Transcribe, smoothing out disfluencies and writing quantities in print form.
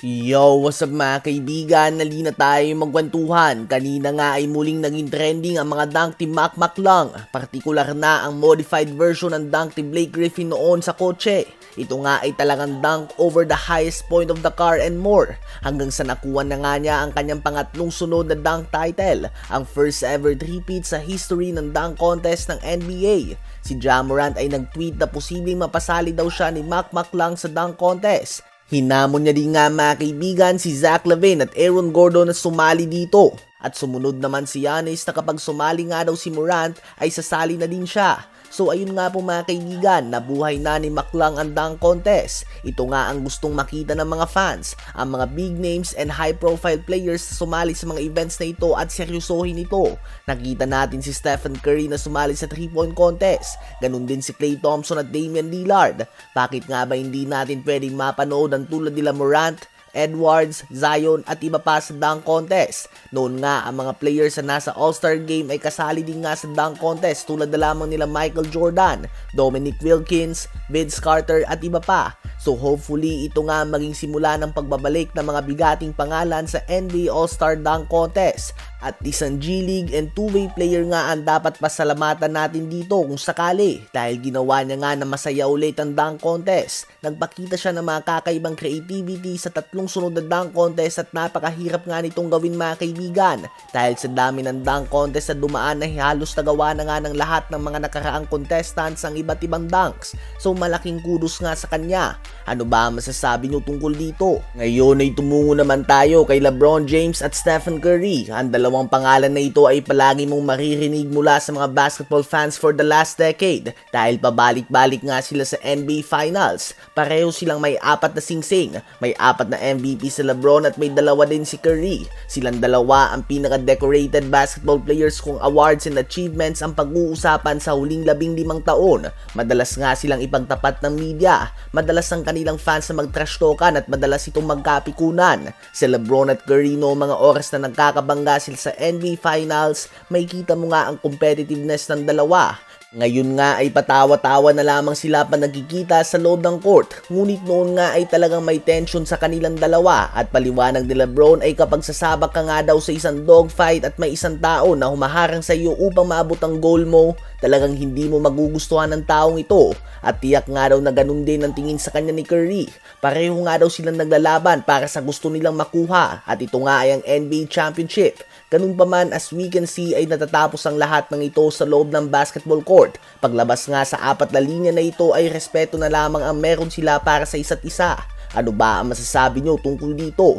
Yo, what's up mga kaibigan? Nalina tayo magkwentuhan. Kanina nga ay muling naging trending ang mga dunk team Mac lang. Partikular na ang modified version ng dunk team Blake Griffin noon sa kotse. Ito nga ay talagang dunk over the highest point of the car and more. Hanggang sa nakuha na nga niya ang kanyang pangatlong sunod na dunk title. Ang first ever three-peat sa history ng dunk contest ng NBA. Si Ja Morant ay nag-tweet na posibleng mapasali daw siya ni Mac lang sa dunk contest. Hinamon niya din nga mga kaibigan si Zach LaVine at Aaron Gordon na sumali dito. At sumunod naman si Giannis na kapag sumali nga daw si Morant ay sasali na din siya. So ayun nga po mga kaibigan, nabuhay na ni Mac lang ang dunk contest. Ito nga ang gustong makita ng mga fans, ang mga big names and high profile players na sumali sa mga events na ito at seryosohin ito. Nakita natin si Stephen Curry na sumali sa 3-point contest, ganun din si Klay Thompson at Damian Lillard. Bakit nga ba hindi natin pwedeng mapanood ang tulad nila Morant, Edwards, Zion at iba pa sa dunk contest? Noon nga ang mga players na nasa All-Star Game ay kasali din nga sa dunk contest tulad na lamang nila Michael Jordan, Dominic Wilkins, Vince Carter at iba pa. So hopefully ito nga maging simula ng pagbabalik ng mga bigating pangalan sa NBA All-Star Dunk Contest. At isang G-League and two-way player nga ang dapat pasalamatan natin dito kung sakali dahil ginawa niya nga na masaya ulit ang dunk contest. Nagpakita siya ng mga kakaibang creativity sa tatlong sunod na dunk contest at napakahirap nga nitong gawin mga kaibigan dahil sa dami ng dunk contest na dumaan ay halos nagawa na nga ng lahat ng mga nakaraang contestants ang iba't ibang dunks. So malaking kudos nga sa kanya. Ano ba masasabi niyo tungkol dito? Ngayon ay tumungo naman tayo kay LeBron James at Stephen Curry. Ang dalawang pangalan na ito ay palagi mong maririnig mula sa mga basketball fans for the last decade dahil pabalik-balik nga sila sa NBA Finals. Pareho silang may 4 na singsing, may 4 na MVP si LeBron at may 2 din si Curry. Silang dalawa ang pinaka-decorated basketball players kung awards and achievements ang pag-uusapan sa huling 15 taon. Madalas nga silang ipagtapat ng media, madalas ang kanilang fans na mag-trash talkan at madalas itong magkapikunan. Si LeBron at Curry no mga oras na nagkakabangga sila sa NBA Finals, may kita mo nga ang competitiveness ng dalawa. Ngayon nga ay patawa-tawa na lamang sila pa nagkikita sa loob ng court. Ngunit noon nga ay talagang may tension sa kanilang dalawa at paliwanag ni LeBron ay kapag sasabak ka nga daw sa isang dogfight at may isang tao na humaharang sa iyo upang maabot ang goal mo, talagang hindi mo magugustuhan ng taong ito. At tiyak nga daw na ganun din ang tingin sa kanya ni Curry. Pareho nga daw silang naglalaban para sa gusto nilang makuha at ito nga ay ang NBA Championship. Ganun pa man as we can see ay natatapos ang lahat ng ito sa loob ng basketball court. Paglabas nga sa 4 na linya na ito ay respeto na lamang ang meron sila para sa isa't isa. Ano ba ang masasabi nyo tungkol dito?